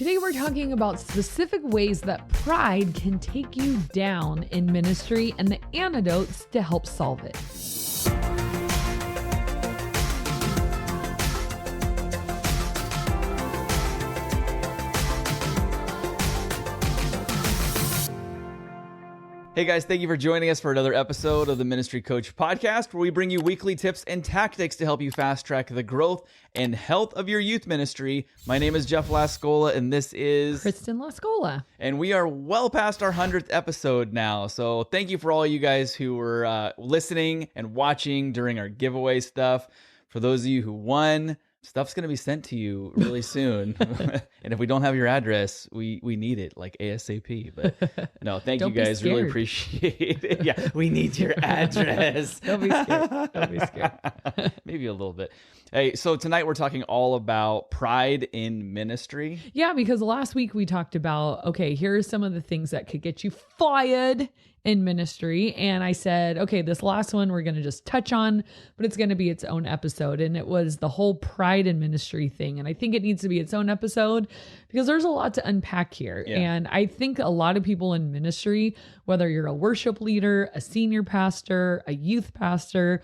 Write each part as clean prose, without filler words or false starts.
Today we're talking about specific ways that pride can take you down in ministry and the antidotes to help solve it. Hey guys, thank you for joining us for another episode of the Ministry Coach Podcast, where we bring you weekly tips and tactics to help you fast track the growth and health of your youth ministry. My name is Jeff Lascola, and this is Kristen Lascola. And we are well past our 100th episode now. So thank you for all you guys who were listening and watching during our giveaway stuff. For those of you who won, stuff's going to be sent to you really soon. And if we don't have your address, we need it like ASAP. But no, thank you guys. Really appreciate it. Yeah, we need your address. Don't be scared. Don't be scared. Maybe a little bit. Hey, so tonight we're talking all about pride in ministry. Yeah, because last week we talked about, okay, here are some of the things that could get you fired in ministry. And I said, okay, this last one we're going to just touch on, but it's going to be its own episode. And it was the whole pride in ministry thing. And I think it needs to be its own episode because there's a lot to unpack here. Yeah. And I think a lot of people in ministry, whether you're a worship leader, a senior pastor, a youth pastor,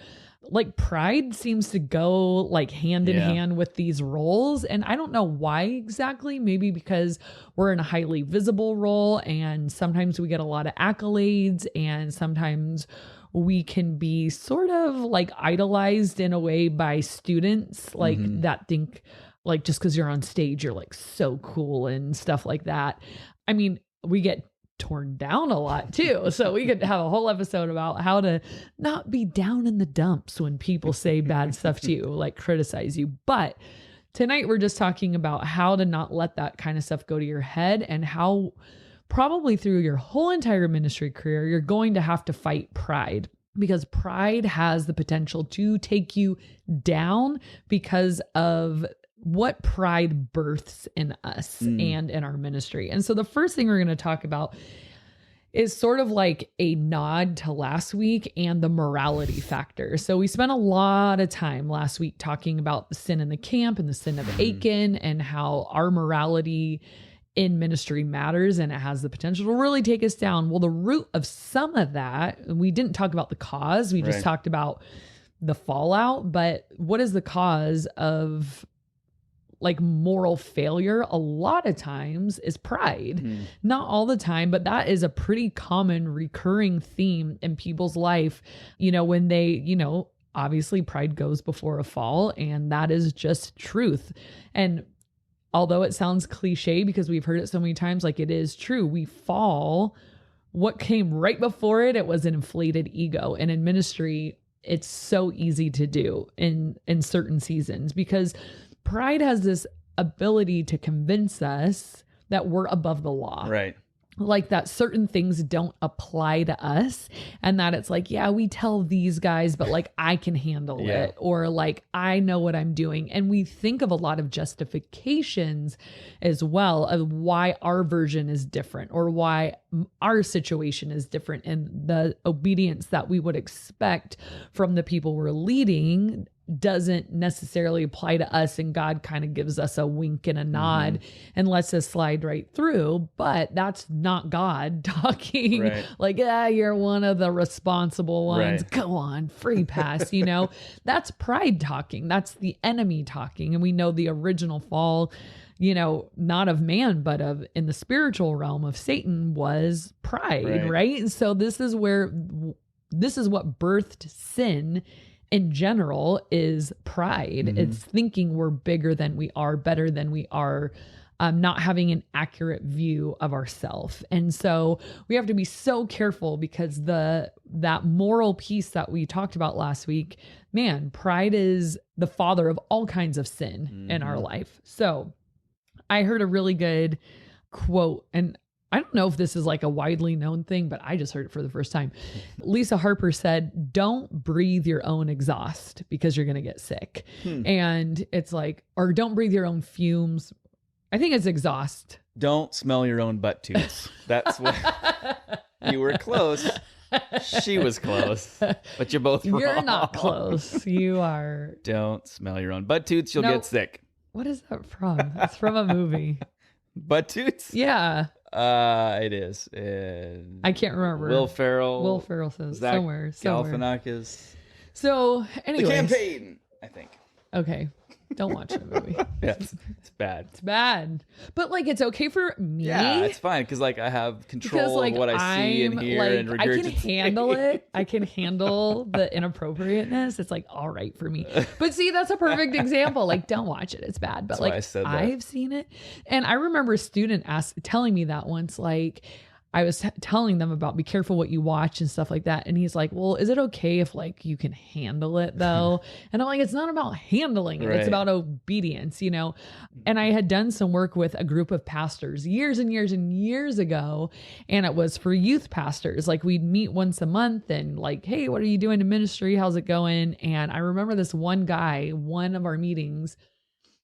like pride seems to go like hand in hand with these roles. And I don't know why exactly. Maybe because we're in a highly visible role and sometimes we get a lot of accolades and sometimes we can be sort of like idolized in a way by students like that think like just because you're on stage, you're like so cool and stuff like that. I mean, we get torn down a lot too. So we could have a whole episode about how to not be down in the dumps when people say bad stuff to you, like criticize you. But tonight we're just talking about how to not let that kind of stuff go to your head and how probably through your whole entire ministry career, you're going to have to fight pride because pride has the potential to take you down because of what pride births in us and in our ministry. And so the first thing we're going to talk about is sort of like a nod to last week and the morality factor. So we spent a lot of time last week talking about the sin in the camp and the sin of Achan and how our morality in ministry matters and it has the potential to really take us down. Well, the root of some of that, we didn't talk about the cause. We just talked about the fallout, but what is the cause of like moral failure? A lot of times is pride. Not all the time, but that is a pretty common recurring theme in people's life. You know, when they, you know, obviously pride goes before a fall and that is just truth. And although it sounds cliche because we've heard it so many times, like it is true. We fall. What came right before it? It was an inflated ego. And in ministry, it's so easy to do in certain seasons because pride has this ability to convince us that we're above the law. Right. Like that certain things don't apply to us and that it's like, yeah, we tell these guys, but like I can handle it or like I know what I'm doing. And we think of a lot of justifications as well of why our version is different or why our situation is different and the obedience that we would expect from the people we're leading doesn't necessarily apply to us and God kind of gives us a wink and a nod and lets us slide right through, but that's not God talking like, you're one of the responsible ones. Go on, free pass, you know, that's pride talking. That's the enemy talking. And we know the original fall, you know, not of man, but of in the spiritual realm of Satan was pride, right? And so this is what birthed sin in general is pride. It's thinking we're bigger than we are, better than we are, not having an accurate view of ourselves. And so we have to be so careful because that moral piece that we talked about last week, man, pride is the father of all kinds of sin in our life. So I heard a really good quote, and I don't know if this is like a widely known thing, but I just heard it for the first time. Lisa Harper said, don't breathe your own exhaust because you're going to get sick. And it's like, or don't breathe your own fumes. I think it's exhaust. Don't smell your own butt toots. That's what you were close. She was close, but you're both wrong. You're not close. You are. Don't smell your own butt toots. You'll get sick. What is that from? It's from a movie. Butt toots? Yeah. It is. I can't remember. Will Ferrell says Zach somewhere. Galifianakis. So anyway. The Campaign, I think. Okay. Don't watch the movie. Yeah, it's bad. It's bad. But like, it's okay for me. Yeah, it's fine because like I have control of what I see and hear and regurgitate. I can handle it. I can handle the inappropriateness. It's like all right for me. But see, that's a perfect example. Like, don't watch it. It's bad. But That's like, why I said that. I've seen it, and I remember a student telling me that once. Like, I was telling them about be careful what you watch and stuff like that. And he's like, well, is it okay if like you can handle it though? And I'm like, it's not about handling it. Right. It's about obedience, you know? And I had done some work with a group of pastors years and years and years ago. And it was for youth pastors. Like we'd meet once a month and like, hey, what are you doing in ministry? How's it going? And I remember this one guy, one of our meetings,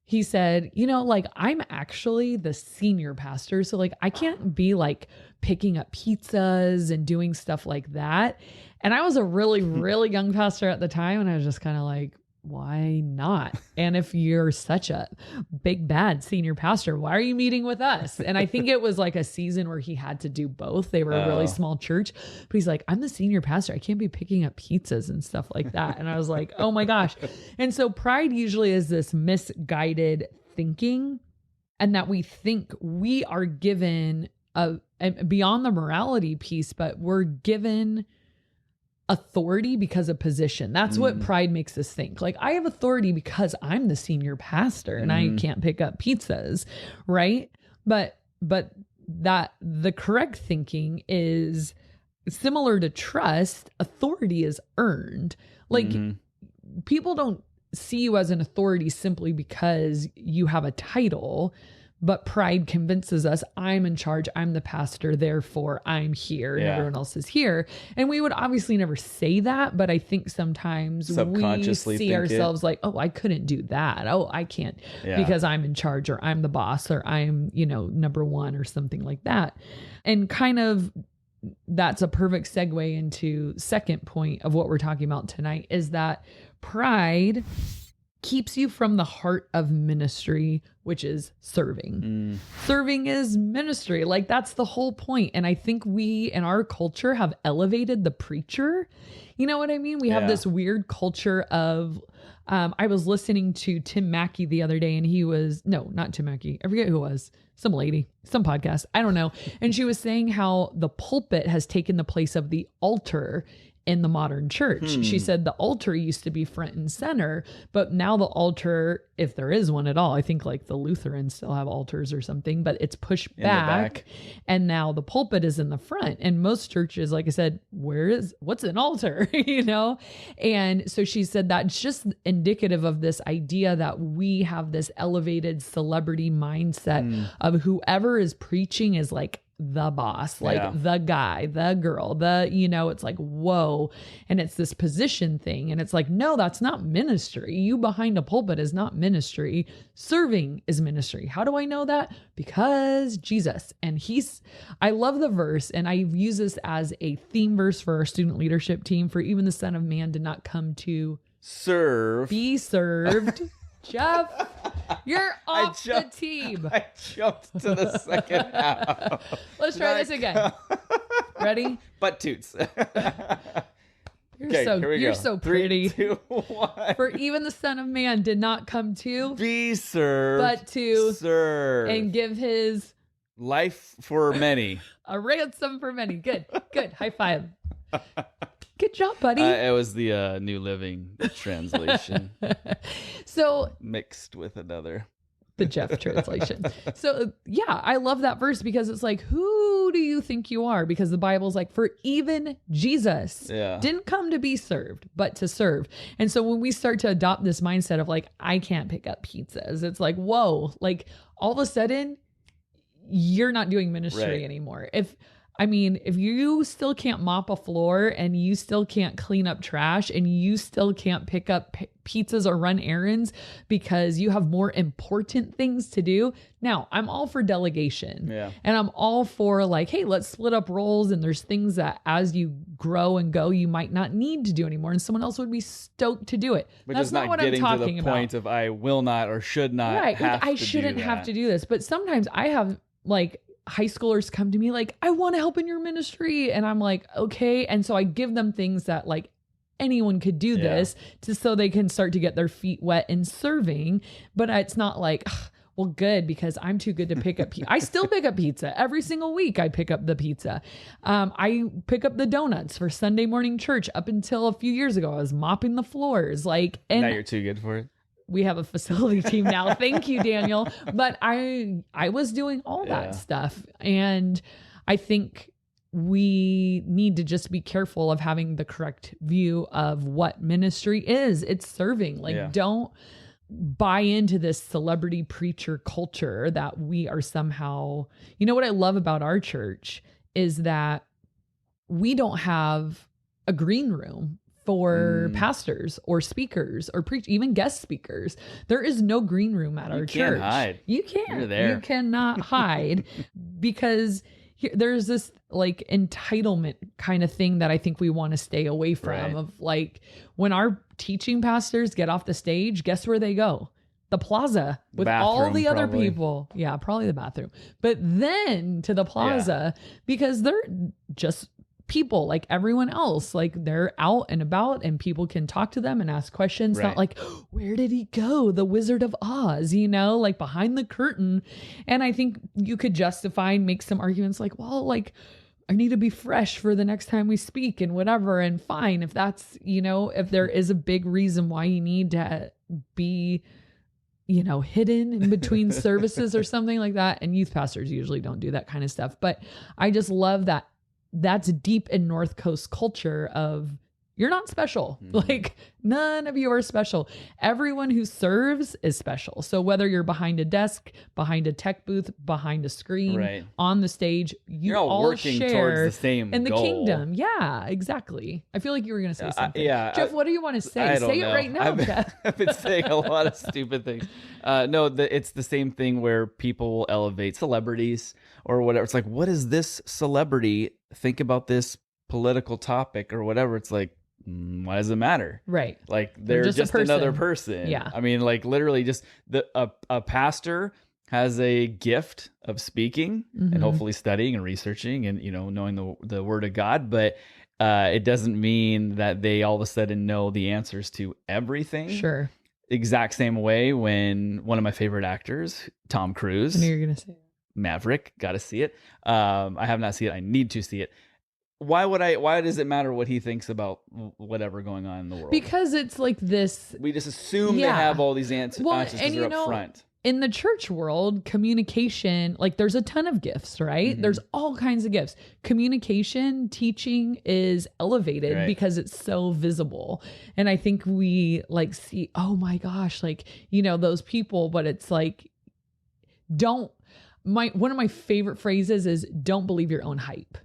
he said, you know, like I'm actually the senior pastor. So like I can't be like picking up pizzas and doing stuff like that. And I was a really, really young pastor at the time. And I was just kind of like, why not? And if you're such a big, bad senior pastor, why are you meeting with us? And I think it was like a season where he had to do both. They were a really small church, but he's like, I'm the senior pastor. I can't be picking up pizzas and stuff like that. And I was like, oh my gosh. And so pride usually is this misguided thinking, and that we think we are given beyond the morality piece, but we're given authority because of position. That's what pride makes us think. Like I have authority because I'm the senior pastor and I can't pick up pizzas, right? But that the correct thinking is similar to trust. Authority is earned. Like people don't see you as an authority simply because you have a title. But pride convinces us I'm in charge, I'm the pastor, therefore I'm here and everyone else is here. And we would obviously never say that, but I think sometimes we see ourselves like, oh, I couldn't do that. Oh, I can't because I'm in charge or I'm the boss or I'm, you know, number one or something like that. And kind of that's a perfect segue into second point of what we're talking about tonight is that pride keeps you from the heart of ministry, which is serving. Serving is ministry. Like that's the whole point. And I think we in our culture have elevated the preacher. You know what I mean? We have this weird culture of, I was listening to Tim Mackey the other day and not Tim Mackey. I forget who it was. Some lady, some podcast. I don't know. And she was saying how the pulpit has taken the place of the altar in the modern church. She said the altar used to be front and center, but now the altar, if there is one at all, I think like the Lutherans still have altars or something, but it's pushed back and now the pulpit is in the front. And most churches, like I said, what's an altar, you know? And so she said that's just indicative of this idea that we have this elevated celebrity mindset of whoever is preaching is like the boss, like the guy, the girl, it's like, whoa. And it's this position thing. And it's like, no, that's not ministry. You behind a pulpit is not ministry. Serving is ministry. How do I know that? Because Jesus. And I love the verse. And I use this as a theme verse for our student leadership team. For even the Son of Man did not come to be served. Jeff, you're off the team. I jumped to the second half. Let's try this again. Ready? Butt toots. You're so pretty. 3, 2, 1. For even the Son of Man did not come to be served, but to serve and give his life for many. A ransom for many. Good. High five. Good job, buddy. It was the New Living Translation. So mixed with another. The Jeff translation. So yeah, I love that verse because it's like, who do you think you are? Because the Bible's like, for even Jesus didn't come to be served, but to serve. And so when we start to adopt this mindset of like, I can't pick up pizzas, it's like, whoa, like all of a sudden you're not doing ministry anymore. If I mean, if you still can't mop a floor and you still can't clean up trash and you still can't pick up pizzas or run errands because you have more important things to do. Now, I'm all for delegation. Yeah. And I'm all for like, hey, let's split up roles. And there's things that as you grow and go, you might not need to do anymore. And someone else would be stoked to do it. But That's just not not what I'm getting to talking the about. point of I will not or should not Right. have Like, I to shouldn't do have that. to do this. But sometimes I have like high schoolers come to me like, I want to help in your ministry. And I'm like, okay. And so I give them things that like anyone could do this so they can start to get their feet wet in serving. But it's not like, well, good, because I'm too good to pick up. I still pick up pizza every single week. I pick up the pizza. I pick up the donuts for Sunday morning church. Up until a few years ago, I was mopping the floors. Like, and Now you're too good for it. we have a facility team now. Thank you, Daniel. But I was doing all that stuff. And I think we need to just be careful of having the correct view of what ministry is. It's serving. Like, don't buy into this celebrity preacher culture that we are somehow, you know, what I love about our church is that we don't have a green room for pastors or speakers or even guest speakers. There is no green room at our church. You can't hide. You can't. You're there. You cannot hide because there's this like entitlement kind of thing that I think we want to stay away from. Right. Of like, when our teaching pastors get off the stage, guess where they go? The plaza with all Bathroom, the other probably. people. Yeah, probably the bathroom. But then to the plaza because they're just people like everyone else. Like, they're out and about and people can talk to them and ask questions. Right. Not like, where did he go? The Wizard of Oz, you know, like behind the curtain. And I think you could justify and make some arguments like, well, like, I need to be fresh for the next time we speak and whatever. And fine, if that's, you know, if there is a big reason why you need to be, you know, hidden in between services or something like that. And youth pastors usually don't do that kind of stuff. But I just love that that's deep in North Coast culture of you're not special. Like, none of you are special. Everyone who serves is special. So whether you're behind a desk, behind a tech booth, behind a screen, on the stage, you're all working share towards the same in the goal. kingdom. Yeah, exactly. I feel like you were going to say something. Jeff, what do you want to say? I don't Say know. it right now, Jeff. I've been saying a lot of stupid things. No, it's the same thing where people will elevate celebrities or whatever. It's like, what does this celebrity think about this political topic or whatever? It's like, why does it matter? Right. Like, they're just another person. Yeah. I mean, like, literally just a pastor has a gift of speaking and hopefully studying and researching and, you know, knowing the word of God. But it doesn't mean that they all of a sudden know the answers to everything. Sure. Exact same way when one of my favorite actors, Tom Cruise, I knew you were going to say that. Maverick, got to see it. I have not seen it. I need to see it. Why does it matter what he thinks about whatever going on in the world? Because it's like this. We just assume they Yeah. have all these answers because and they're up front. In the church world, communication, like, there's a ton of gifts, right? There's all kinds of gifts. Communication, teaching is elevated because it's so visible. And I think we like see, oh my gosh, like, you know, those people, but it's like, one of my favorite phrases is don't believe your own hype.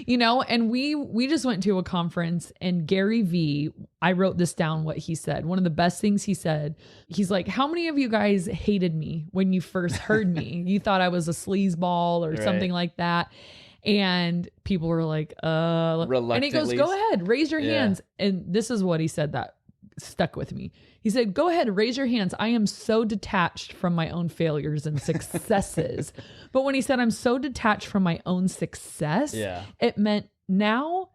You know, and we just went to a conference and Gary V, I wrote this down, what he said. One of the best things he said, he's like, how many of you guys hated me when you first heard me? You thought I was a sleazeball or something like that. And people were like, and he goes, go ahead, raise your hands. And this is what he said that stuck with me. He said, go ahead, raise your hands. I am so detached from my own failures and successes. But when he said, I'm so detached from my own success, it meant now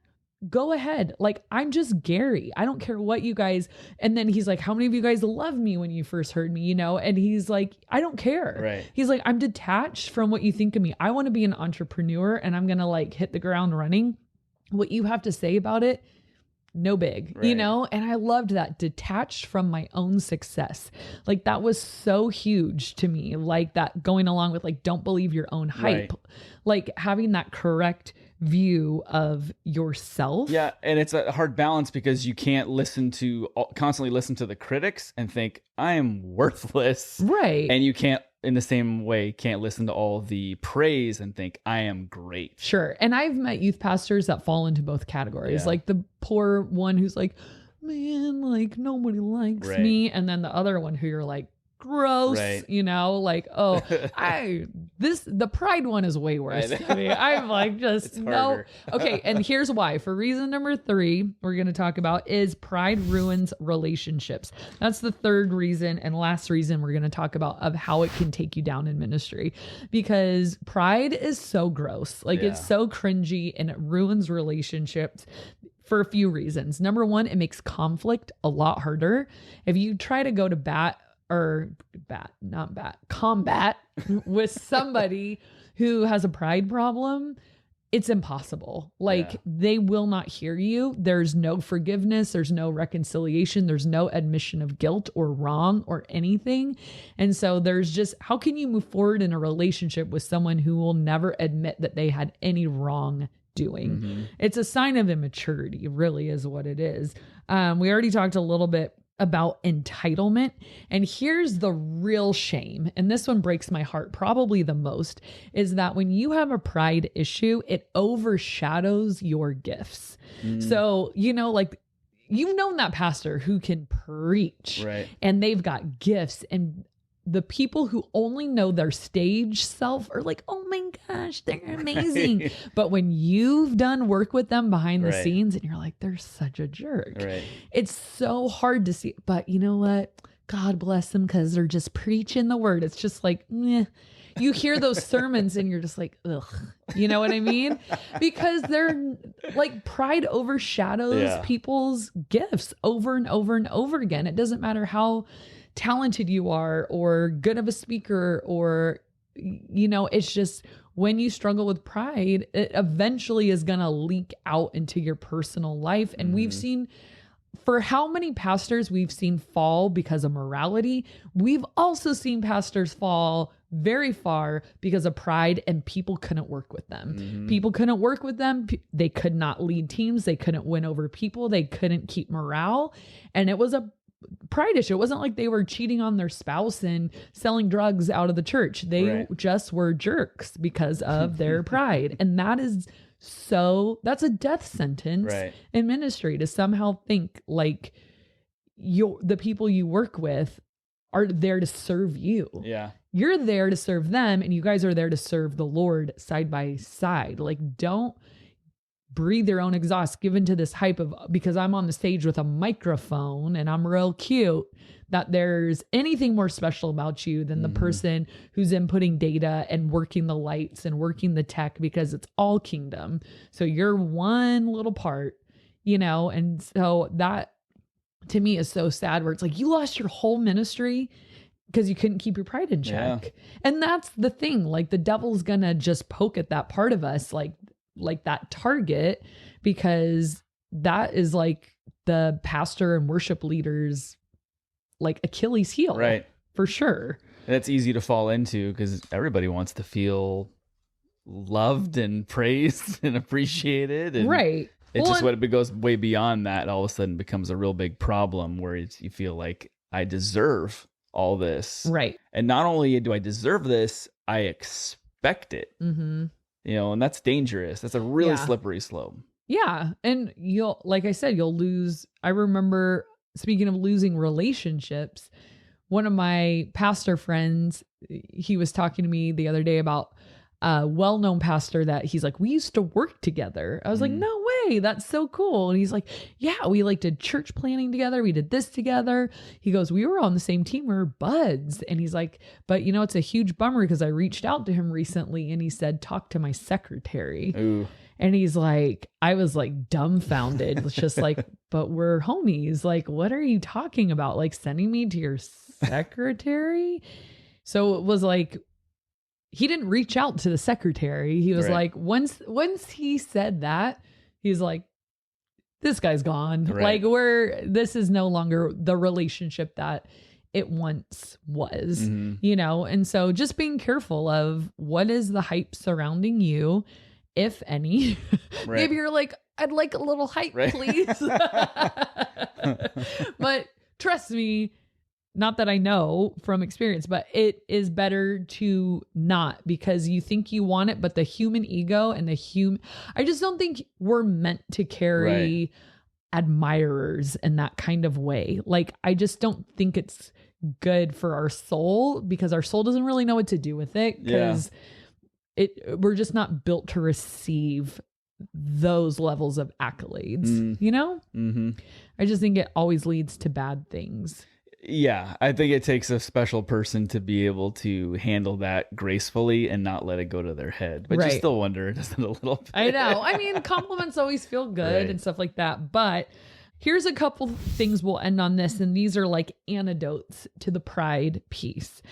go ahead. Like, I'm just Gary. I don't care what you guys. And then he's like, how many of you guys loved me when you first heard me? You know? And he's like, I don't care. Right. He's like, I'm detached from what you think of me. I want to be an entrepreneur and I'm going to like hit the ground running. What you have to say about it, no big, you know? And I loved that, detached from my own success. Like, that was so huge to me. Like, that going along with like, don't believe your own hype, like having that correct view of yourself. Yeah. And it's a hard balance because you can't constantly listen to the critics and think I am worthless. Right. And you can't in the same way, can't listen to all the praise and think I am great. Sure. And I've met youth pastors that fall into both categories. Yeah. Like the poor one who's like, man, like nobody likes Right. me. And then the other one who you're like, gross, Right. you know, like, oh, the pride one is way worse Right. to me. I'm like, just It's no. harder. Okay. And here's why. For reason number 3, we're going to talk about is pride ruins relationships. That's the third reason and last reason we're going to talk about of how it can take you down in ministry, because pride is so gross. Like it's so cringy and it ruins relationships for a few reasons. Number 1, it makes conflict a lot harder. If you try to go to combat with somebody who has a pride problem, it's impossible. Like they will not hear you. There's no forgiveness. There's no reconciliation. There's no admission of guilt or wrong or anything. And so there's just, how can you move forward in a relationship with someone who will never admit that they had any wrong doing? Mm-hmm. It's a sign of immaturity, really is what it is. We already talked a little bit about entitlement. And here's the real shame. And this one breaks my heart probably the most, is that when you have a pride issue, it overshadows your gifts. So, you know, like you've known that pastor who can preach, Right. and they've got gifts, and the people who only know their stage self are like, oh my gosh, they're amazing. But when you've done work with them behind the scenes and you're like, they're such a jerk. Right. It's so hard to see. But you know what? God bless them, because they're just preaching the word. It's just like, meh. You hear those sermons and you're just like, ugh. You know what I mean? Because they're like, pride overshadows people's gifts over and over and over again. It doesn't matter how talented you are or good of a speaker, or, you know, it's just when you struggle with pride, it eventually is going to leak out into your personal life. And we've seen, for how many pastors we've seen fall because of morality, we've also seen pastors fall very far because of pride, and people couldn't work with them. People couldn't work with them. They could not lead teams. They couldn't win over people. They couldn't keep morale. And it was a pride issue. It wasn't like they were cheating on their spouse and selling drugs out of the church. They just were jerks because of their pride. And that's a death sentence in ministry, to somehow think like the people you work with are there to serve you. Yeah. You're there to serve them, and you guys are there to serve the Lord side by side. Like, don't breathe your own exhaust, given to this hype of, because I'm on the stage with a microphone and I'm real cute, that there's anything more special about you than the person who's inputting data and working the lights and working the tech, because it's all kingdom. So you're one little part, you know? And so that to me is so sad, where it's like you lost your whole ministry because you couldn't keep your pride in check. And that's the thing, like the devil's gonna just poke at that part of us, like that target, because that is like the pastor and worship leaders like Achilles heel, for sure. And it's easy to fall into because everybody wants to feel loved and praised and appreciated. And it's just what it goes way beyond that. All of a sudden becomes a real big problem where you feel like I deserve all this. And not only do I deserve this, I expect it. You know, and that's dangerous. That's a really slippery slope. Yeah. And like I said, you'll lose. I remember, speaking of losing relationships, one of my pastor friends, he was talking to me the other day about a well-known pastor that he's like, we used to work together. I was like, no way. That's so cool. And he's like, yeah, we like did church planning together. We did this together. He goes, we were on the same team. We were buds. And he's like, but you know, it's a huge bummer because I reached out to him recently and he said, talk to my secretary. Ooh. And he's like, I was like dumbfounded. It's just like, but we're homies. Like, what are you talking about? Like sending me to your secretary? So it was like, he didn't reach out to the secretary. He was like, once he said that, he's like, this guy's gone. Like this is no longer the relationship that it once was, you know? And so just being careful of what is the hype surrounding you, if any. Maybe you're like, I'd like a little hype, please. But trust me, not that I know from experience, but it is better to not, because you think you want it, but the human ego and I just don't think we're meant to carry admirers in that kind of way. Like, I just don't think it's good for our soul, because our soul doesn't really know what to do with it, because we're just not built to receive those levels of accolades, you know? Mm-hmm. I just think it always leads to bad things. Yeah, I think it takes a special person to be able to handle that gracefully and not let it go to their head. But you still wonder, doesn't it, a little bit? I know. I mean, compliments always feel good and stuff like that. But here's a couple things we'll end on this. And these are like antidotes to the pride piece.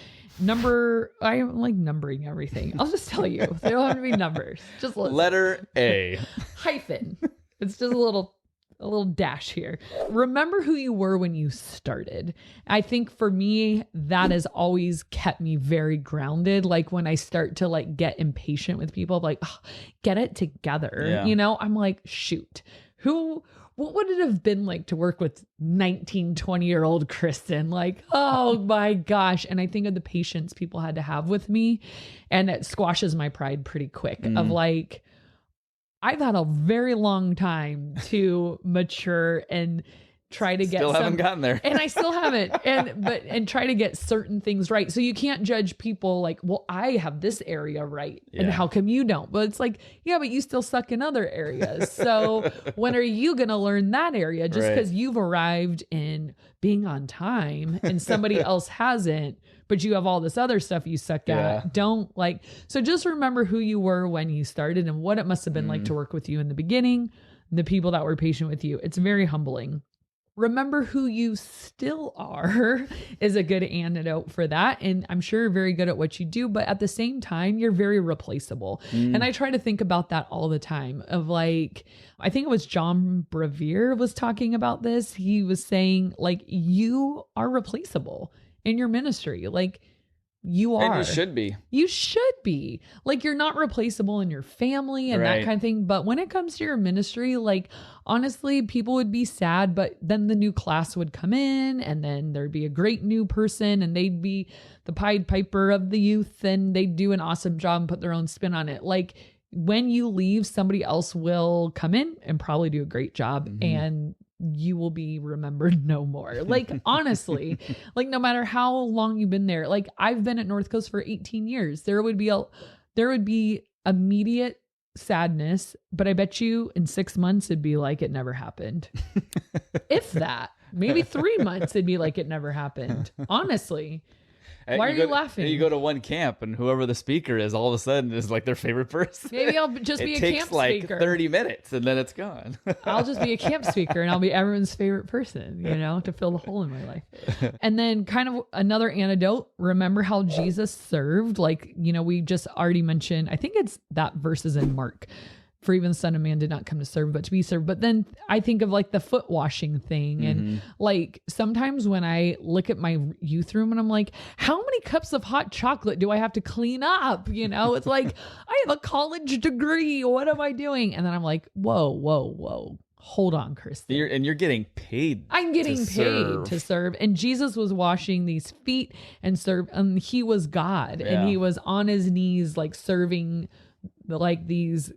I don't like numbering everything. I'll just tell you. They don't have to be numbers. Just letter A. Hyphen. It's just a little dash here. Remember who you were when you started. I think for me, that has always kept me very grounded. Like when I start to like get impatient with people, like, oh, get it together. Yeah. You know, I'm like, shoot, what would it have been like to work with 19, 20-year-old Kristen? Like, oh my gosh. And I think of the patience people had to have with me, and it squashes my pride pretty quick of like, I've had a very long time to mature and try to haven't gotten there. And I still haven't. And try to get certain things right. So you can't judge people like, well, I have this area right. And how come you don't? But it's like, yeah, but you still suck in other areas. So when are you going to learn that area? Just because you've arrived in being on time and somebody else hasn't, but you have all this other stuff you suck at. So just remember who you were when you started and what it must have been like to work with you in the beginning, the people that were patient with you. It's very humbling. Remember who you still are is a good antidote for that. And I'm sure you're very good at what you do, but at the same time, you're very replaceable. And I try to think about that all the time of like, I think it was John Bevere was talking about this. He was saying like, you are replaceable in your ministry. Like, you are. And you should be. You should be. Like, you're not replaceable in your family and that kind of thing. But when it comes to your ministry, like, honestly, people would be sad, but then the new class would come in and then there'd be a great new person and they'd be the Pied Piper of the youth and they'd do an awesome job and put their own spin on it. Like, when you leave, somebody else will come in and probably do a great job and you will be remembered no more. Like, honestly, like no matter how long you've been there, like I've been at North Coast for 18 years. There would be immediate sadness, but I bet you in 6 months, it'd be like it never happened. If that, maybe 3 months, it'd be like it never happened. Honestly. Why are you laughing? You go to one camp and whoever the speaker is, all of a sudden is like their favorite person. Maybe I'll just be a camp speaker. It takes like 30 minutes and then it's gone. I'll just be a camp speaker and I'll be everyone's favorite person, you know, to fill the hole in my life. And then kind of another antidote, remember how Jesus served. Like, you know, we just already mentioned, I think it's that verses in Mark. For even the Son of Man did not come to serve, but to be served. But then I think of like the foot washing thing. And like sometimes when I look at my youth room and I'm like, how many cups of hot chocolate do I have to clean up? You know, it's like, I have a college degree. What am I doing? And then I'm like, whoa. Hold on, Kristen. You're getting paid. I'm getting paid to serve. And Jesus was washing these feet and serve. And he was God. Yeah. And he was on his knees, like serving like these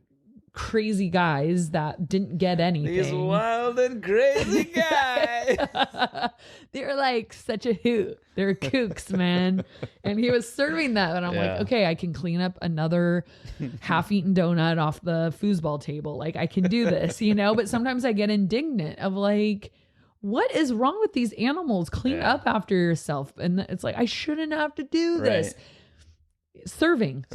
crazy guys that didn't get anything. These wild and crazy guys. They're like such a hoot. They're kooks, man. And he was serving that. And I'm like, okay, I can clean up another half-eaten donut off the foosball table. Like I can do this, you know? But sometimes I get indignant of like, what is wrong with these animals? Clean up after yourself. And it's like, I shouldn't have to do this. Serving.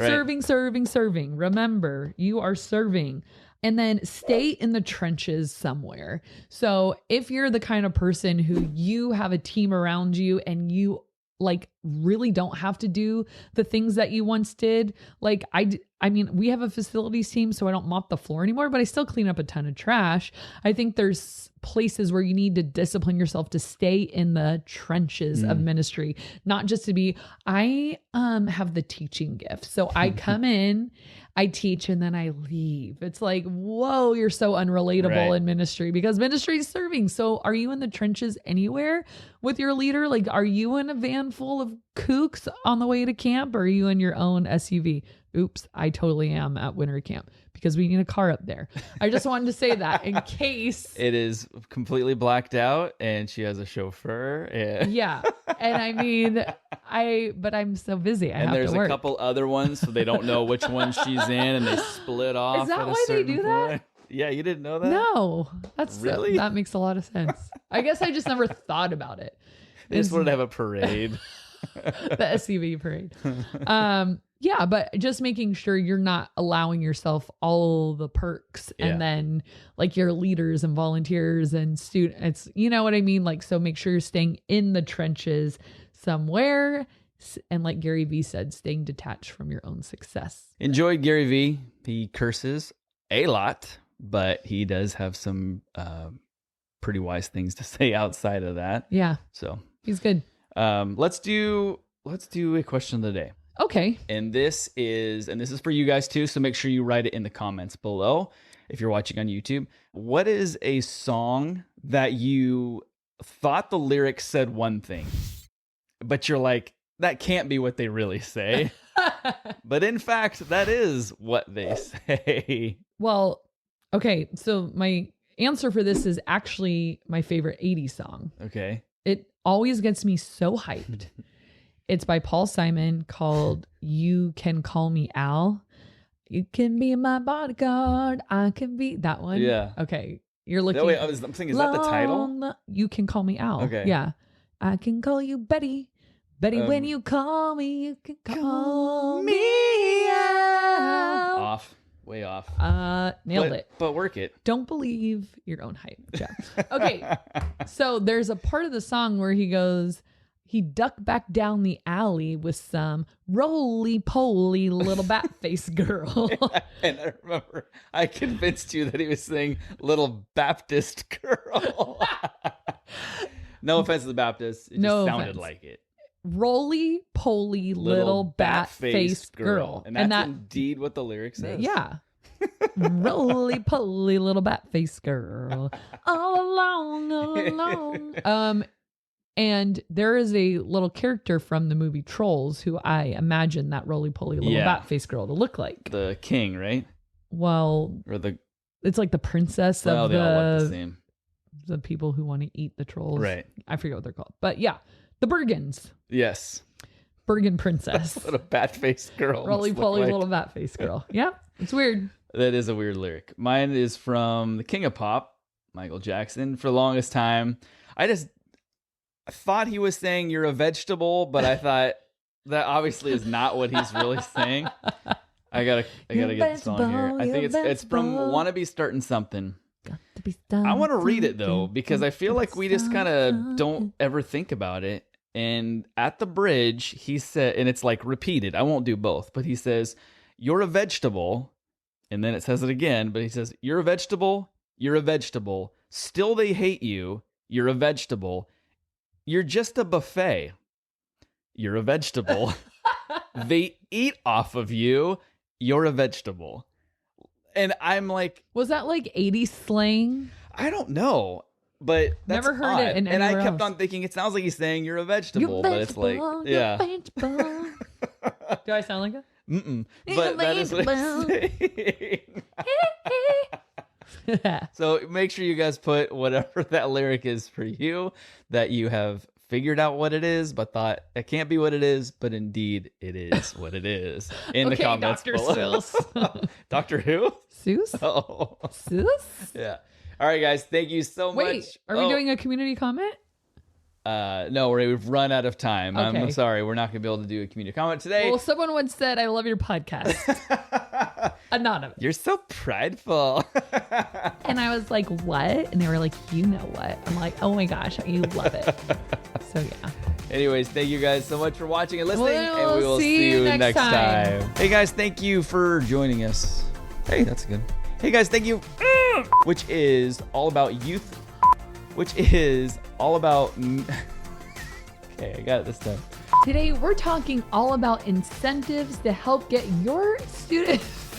Remember, you are serving. And then stay in the trenches somewhere. So if you're the kind of person who you have a team around you and you like really don't have to do the things that you once did. Like I mean, we have a facilities team, so I don't mop the floor anymore, but I still clean up a ton of trash. I think there's places where you need to discipline yourself to stay in the trenches of ministry, not just to be, I have the teaching gift. So I come in, I teach, and then I leave. It's like, whoa, you're so unrelatable in ministry, because ministry is serving. So are you in the trenches anywhere with your leader? Like, are you in a van full of kooks on the way to camp? Or are you in your own SUV? Oops, I totally am at winter camp because we need a car up there. I just wanted to say that in case. It is completely blacked out and she has a chauffeur. Yeah. And I mean, but I'm so busy. I have to work. And there's a couple other ones, so they don't know which one she's in, and they split off. Is that why they do that? Yeah, you didn't know that? No. That's really? That makes a lot of sense. I guess I just never thought about it. They just wanted to have a parade. The SUV parade. Yeah, but just making sure you're not allowing yourself all the perks and then like your leaders and volunteers and students, you know what I mean? Like, so make sure you're staying in the trenches somewhere. And like Gary Vee said, staying detached from your own success. Enjoyed Gary Vee. He curses a lot, but he does have some pretty wise things to say outside of that. Yeah. So he's good. Let's do a question of the day. Okay. And this is for you guys too, so make sure you write it in the comments below if you're watching on YouTube. What is a song that you thought the lyrics said one thing, but you're like, that can't be what they really say? But in fact, that is what they say. Well, okay, so my answer for this is actually my favorite 80s song. Okay. It always gets me so hyped. It's by Paul Simon, called You Can Call Me Al. You can be my bodyguard. I can be that one. Yeah. Okay. You're looking. No, wait, I'm thinking, is that the title? You Can Call Me Al. Okay. Yeah. I can call you Betty. Betty, when you call me, you can call me Al. Off. Way off. Nailed it. But work it. Don't believe your own hype, Jeff. Okay. So there's a part of the song where he goes, he ducked back down the alley with some roly-poly little bat-faced girl. And I remember I convinced you that he was saying little Baptist girl. No offense to the Baptists. It just sounded like it. Roly-poly little bat-faced girl. And that's indeed what the lyric says. Yeah. Roly-poly little bat-faced girl. All along. And there is a little character from the movie Trolls who I imagine that roly-poly little bat-faced girl to look like. The king, right? Well, it's like the princess of they all look the same. The people who want to eat the trolls. Right. I forget what they're called. But yeah, the Bergens. Yes. Bergen princess. That's what a bat-faced girl roly-poly little bat-faced girl. Yeah, it's weird. That is a weird lyric. Mine is from the King of Pop, Michael Jackson. For the longest time, I thought he was saying you're a vegetable, but I thought that obviously is not what he's really saying. I gotta get the song here. I think it's from Wanna Be Starting Something. I want to read it though, because I feel like we just kind of don't ever think about it. And at the bridge, he said, and it's like repeated, I won't do both, but he says, you're a vegetable. And then it says it again, but he says, you're a vegetable. You're a vegetable. Still they hate you. You're a vegetable. You're just a buffet. You're a vegetable. They eat off of you. You're a vegetable. And I'm like... Was that like 80s slang? I don't know. But that's never heard it in and I kept else. On thinking, it sounds like he's saying you're a vegetable. But it's like, yeah. Do I sound like that? Mm-mm. But that is what he's saying. So make sure you guys put whatever that lyric is for you, that you have figured out what it is, but thought it can't be what it is, but indeed it is what it is. In the comments Dr. below. Seuss. Doctor who? Seuss? Oh. Seuss? Yeah. All right, guys. Thank you so much. Wait, are we doing a community comment? No, we've run out of time. Okay. I'm sorry. We're not going to be able to do a community comment today. Well, someone once said, I love your podcast. Anonymous. You're so prideful. And I was like, what? And they were like, you know what? I'm like, oh my gosh, you love it. So yeah. Anyways, thank you guys so much for watching and listening, and we We'll will see you next time. time. Hey guys, thank you for joining us. Hey, that's good. Hey guys, thank you. Which is all about youth. Which is all about. Okay, I got it this time. Today, we're talking all about incentives to help get your students